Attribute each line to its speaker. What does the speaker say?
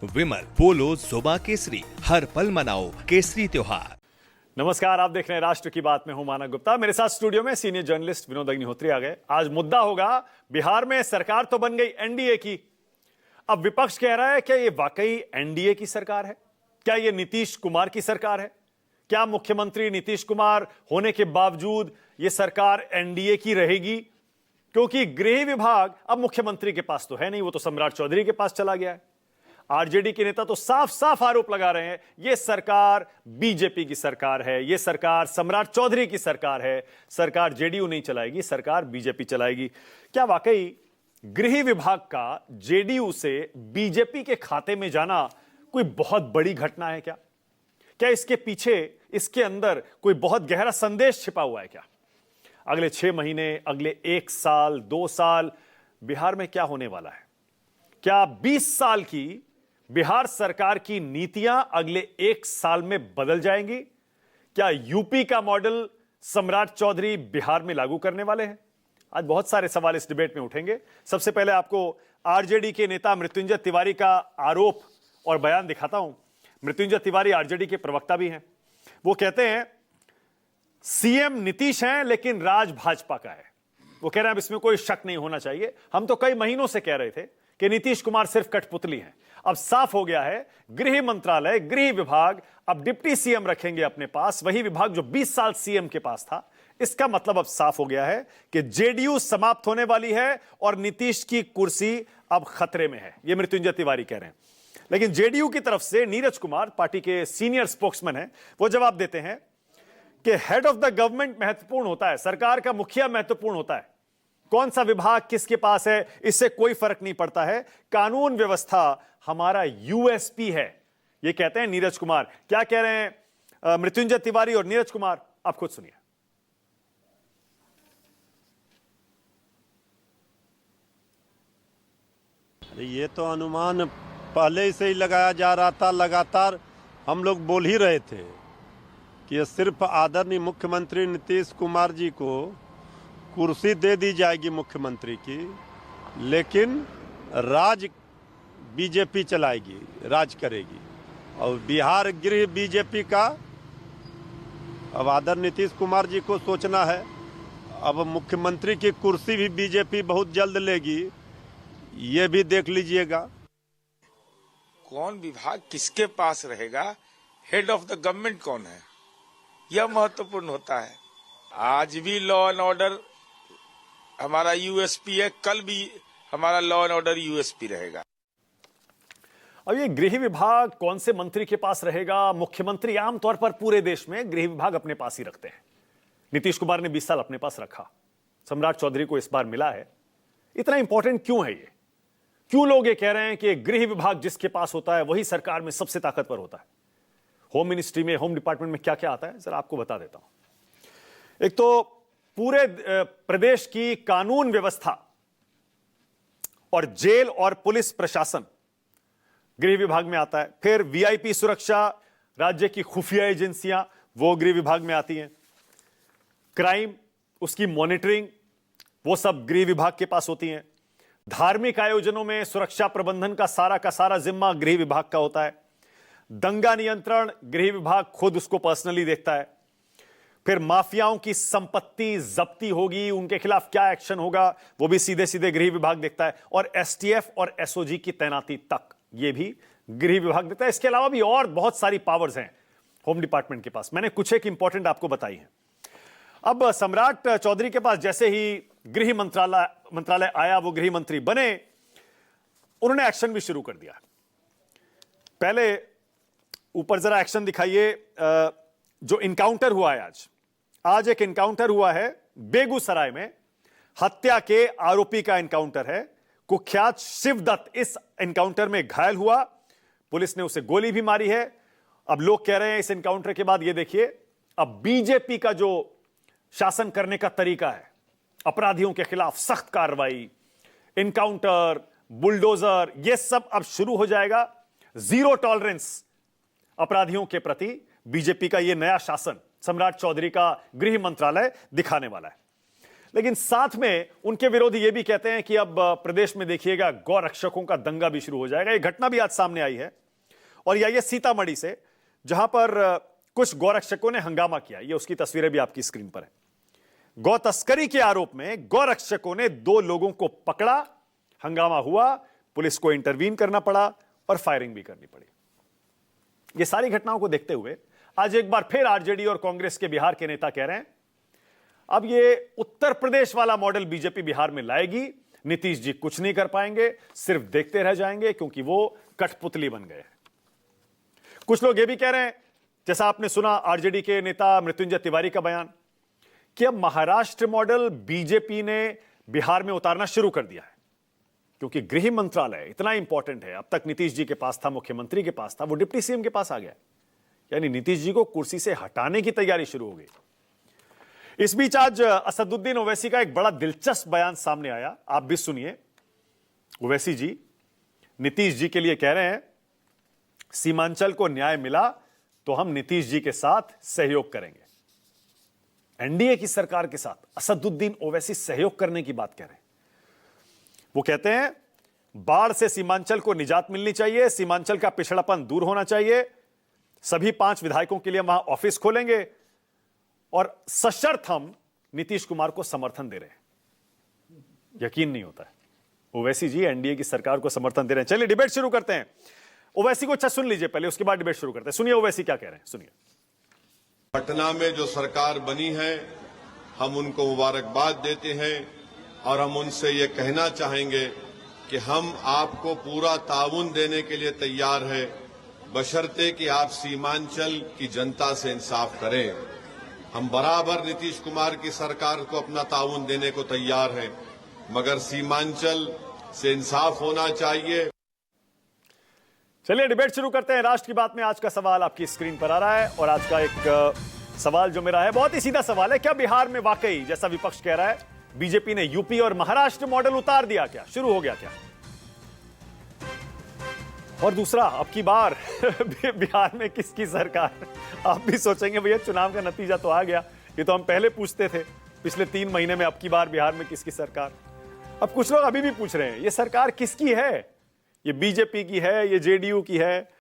Speaker 1: विमल पोलो जुबा केसरी, हर पल मनाओ केसरी त्योहार।
Speaker 2: नमस्कार, आप देख रहे हैं राष्ट्र की बात में हूं मानव गुप्ता। मेरे साथ स्टूडियो में सीनियर जर्नलिस्ट विनोद अग्निहोत्री आ गए। आज मुद्दा होगा, बिहार में सरकार तो बन गई एनडीए की, अब विपक्ष कह रहा है क्या ये वाकई एनडीए की सरकार है? क्या ये नीतीश कुमार की सरकार है? क्या मुख्यमंत्री नीतीश कुमार होने के बावजूद ये सरकार एनडीए की रहेगी? क्योंकि गृह विभाग अब मुख्यमंत्री के पास तो है नहीं, वो तो सम्राट चौधरी के पास चला गया है। आरजेडी के नेता तो साफ साफ आरोप लगा रहे हैं यह सरकार बीजेपी की सरकार है, यह सरकार सम्राट चौधरी की सरकार है, सरकार जेडीयू नहीं चलाएगी, सरकार बीजेपी चलाएगी। क्या वाकई गृह विभाग का जेडीयू से बीजेपी के खाते में जाना कोई बहुत बड़ी घटना है क्या? क्या इसके पीछे, इसके अंदर कोई बहुत गहरा संदेश छिपा हुआ है क्या? अगले 6 महीने, अगले 1 साल, 2 साल बिहार में क्या होने वाला है? क्या 20 साल की बिहार सरकार की नीतियां अगले 1 साल में बदल जाएंगी? क्या यूपी का मॉडल सम्राट चौधरी बिहार में लागू करने वाले हैं? आज बहुत सारे सवाल इस डिबेट में उठेंगे। सबसे पहले आपको आरजेडी के नेता मृत्युंजय तिवारी का आरोप और बयान दिखाता हूं। मृत्युंजय तिवारी आरजेडी के प्रवक्ता भी हैं। वो कहते हैं सीएम नीतीश हैं लेकिन राज भाजपा का है। वो कह रहे हैं अब इसमें कोई शक नहीं होना चाहिए, हम तो कई महीनों से कह रहे थे कि नीतीश कुमार सिर्फ कठपुतली हैं। अब साफ हो गया है, गृह मंत्रालय, गृह विभाग अब डिप्टी सीएम रखेंगे अपने पास, वही विभाग जो 20 साल सीएम के पास था। इसका मतलब अब साफ हो गया है कि जेडीयू समाप्त होने वाली है और नीतीश की कुर्सी अब खतरे में है। यह मृत्युंजय तिवारी कह रहे हैं। लेकिन जेडीयू की तरफ से नीरज कुमार, पार्टी के सीनियर स्पोक्समैन हैं, वो जवाब देते हैं कि हेड ऑफ द गवर्नमेंट महत्वपूर्ण होता है, सरकार का मुखिया महत्वपूर्ण होता है। कौन सा विभाग किसके पास है इससे कोई फर्क नहीं पड़ता है, कानून व्यवस्था हमारा यूएसपी है, ये कहते हैं नीरज कुमार। क्या कह रहे हैं मृत्युंजय तिवारी और नीरज कुमार, आप खुद सुनिए।
Speaker 3: ये तो अनुमान पहले से ही लगाया जा रहा था, लगातार हम लोग बोल ही रहे थे कि ये सिर्फ आदरणीय मुख्यमंत्री नीतीश कुमार जी को कुर्सी दे दी जाएगी मुख्यमंत्री की, लेकिन राज बीजेपी चलाएगी, राज करेगी। और बिहार गृह बीजेपी का अब आदरणीय नीतीश कुमार जी को सोचना है। अब मुख्यमंत्री की कुर्सी भी बीजेपी बहुत जल्द लेगी, ये भी देख लीजिएगा।
Speaker 4: कौन विभाग किसके पास रहेगा, हेड ऑफ द गवर्नमेंट कौन है, यह महत्वपूर्ण होता है। आज भी लॉ एंड ऑर्डर हमारा यूएसपी है, कल भी हमारा लॉ एंड ऑर्डर यूएसपी रहेगा।
Speaker 2: अब ये गृह विभाग कौन से मंत्री के पास रहेगा? मुख्यमंत्री आमतौर पर पूरे देश में गृह विभाग अपने पास ही रखते हैं। नीतीश कुमार ने 20 साल अपने पास रखा, सम्राट चौधरी को इस बार मिला है। इतना इंपॉर्टेंट क्यों है ये? क्यों लोग ये कह रहे हैं कि गृह विभाग जिसके पास होता है वही सरकार में सबसे ताकतवर होता है? होम मिनिस्ट्री में, होम डिपार्टमेंट में क्या क्या आता है, जरा आपको बता देता हूं। एक तो पूरे प्रदेश की कानून व्यवस्था और जेल और पुलिस प्रशासन गृह विभाग में आता है। फिर वीआईपी सुरक्षा, राज्य की खुफिया एजेंसियां, वो गृह विभाग में आती हैं। क्राइम, उसकी मॉनिटरिंग, वो सब गृह विभाग के पास होती हैं। धार्मिक आयोजनों में सुरक्षा प्रबंधन का सारा जिम्मा गृह विभाग का होता है। दंगा नियंत्रण गृह विभाग खुद उसको पर्सनली देखता है। फिर माफियाओं की संपत्ति जब्ती होगी, उनके खिलाफ क्या एक्शन होगा, वो भी सीधे सीधे गृह विभाग देखता है। और एसटीएफ और एसओजी की तैनाती तक ये भी गृह विभाग देता है। इसके अलावा भी और बहुत सारी पावर्स हैं होम डिपार्टमेंट के पास। मैंने कुछ एक इंपॉर्टेंट आपको बताई हैं। अब सम्राट चौधरी के पास जैसे ही गृह मंत्रालय आया, वो गृह मंत्री बने, उन्होंने एक्शन भी शुरू कर दिया। पहले ऊपर जरा एक्शन दिखाइए। जो इनकाउंटर हुआ है आज एक इनकाउंटर हुआ है बेगूसराय में, हत्या के आरोपी का इनकाउंटर है। कुख्यात शिवदत्त इस एनकाउंटर में घायल हुआ, पुलिस ने उसे गोली भी मारी है। अब लोग कह रहे हैं इस एनकाउंटर के बाद, ये देखिए अब बीजेपी का जो शासन करने का तरीका है, अपराधियों के खिलाफ सख्त कार्रवाई, एनकाउंटर, बुलडोजर, यह सब अब शुरू हो जाएगा। जीरो टॉलरेंस अपराधियों के प्रति बीजेपी का यह नया शासन सम्राट चौधरी का गृह मंत्रालय दिखाने वाला है। लेकिन साथ में उनके विरोधी ये भी कहते हैं कि अब प्रदेश में देखिएगा गौ रक्षकों का दंगा भी शुरू हो जाएगा। यह घटना भी आज सामने आई है और यह आई सीतामढ़ी से, जहां पर कुछ गौ रक्षकों ने हंगामा किया। ये उसकी तस्वीरें भी आपकी स्क्रीन पर है। गौ तस्करी के आरोप में गौ रक्षकों ने 2 लोगों को पकड़ा, हंगामा हुआ, पुलिस को इंटरवीन करना पड़ा और फायरिंग भी करनी पड़ी। ये सारी घटनाओं को देखते हुए आज एक बार फिर आरजेडी और कांग्रेस के बिहार के नेता कह रहे हैं अब ये उत्तर प्रदेश वाला मॉडल बीजेपी बिहार में लाएगी, नीतीश जी कुछ नहीं कर पाएंगे, सिर्फ देखते रह जाएंगे क्योंकि वो कठपुतली बन गए हैं। कुछ लोग ये भी कह रहे हैं, जैसा आपने सुना आरजेडी के नेता मृत्युंजय तिवारी का बयान, कि अब महाराष्ट्र मॉडल बीजेपी ने बिहार में उतारना शुरू कर दिया है क्योंकि गृह मंत्रालय इतना इंपॉर्टेंट है। अब तक नीतीश जी के पास था, मुख्यमंत्री के पास था, वो डिप्टी सीएम के पास आ गया, यानी नीतीश जी को कुर्सी से हटाने की तैयारी शुरू हो गई। इस बीच आज असदुद्दीन ओवैसी का एक बड़ा दिलचस्प बयान सामने आया, आप भी सुनिए। ओवैसी जी नीतीश जी के लिए कह रहे हैं सीमांचल को न्याय मिला तो हम नीतीश जी के साथ सहयोग करेंगे। एनडीए की सरकार के साथ असदुद्दीन ओवैसी सहयोग करने की बात कह रहे हैं। वो कहते हैं बाढ़ से सीमांचल को निजात मिलनी चाहिए, सीमांचल का पिछड़ापन दूर होना चाहिए, सभी 5 विधायकों के लिए वहां ऑफिस खोलेंगे और सशर्त हम नीतीश कुमार को समर्थन दे रहे हैं। यकीन नहीं होता है, ओवैसी जी एनडीए की सरकार को समर्थन दे रहे हैं। चलिए डिबेट शुरू करते हैं। ओवैसी को अच्छा सुन लीजिए पहले, उसके बाद डिबेट शुरू करते हैं। सुनिए ओवैसी क्या कह रहे हैं, सुनिए।
Speaker 5: पटना में जो सरकार बनी है हम उनको मुबारकबाद देते हैं और हम उनसे ये कहना चाहेंगे कि हम आपको पूरा ताउन देने के लिए तैयार है, बशर्ते कि आप सीमांचल की जनता से इंसाफ करें। हम बराबर नीतीश कुमार की सरकार को अपना ताउन देने को तैयार हैं, मगर सीमांचल से इंसाफ होना चाहिए।
Speaker 2: चलिए डिबेट शुरू करते हैं। राष्ट्र की बात में आज का सवाल आपकी स्क्रीन पर आ रहा है और आज का एक सवाल जो मेरा है बहुत ही सीधा सवाल है, क्या बिहार में वाकई जैसा विपक्ष कह रहा है बीजेपी ने यूपी और महाराष्ट्र मॉडल उतार दिया, क्या शुरू हो गया क्या? और दूसरा, अब की बार बिहार में किसकी सरकार? आप भी सोचेंगे भैया चुनाव का नतीजा तो आ गया, ये तो हम पहले पूछते थे पिछले 3 महीने में, अब की बार बिहार में किसकी सरकार? अब कुछ लोग अभी भी पूछ रहे हैं ये सरकार किसकी है? ये बीजेपी की है, ये जेडीयू की है,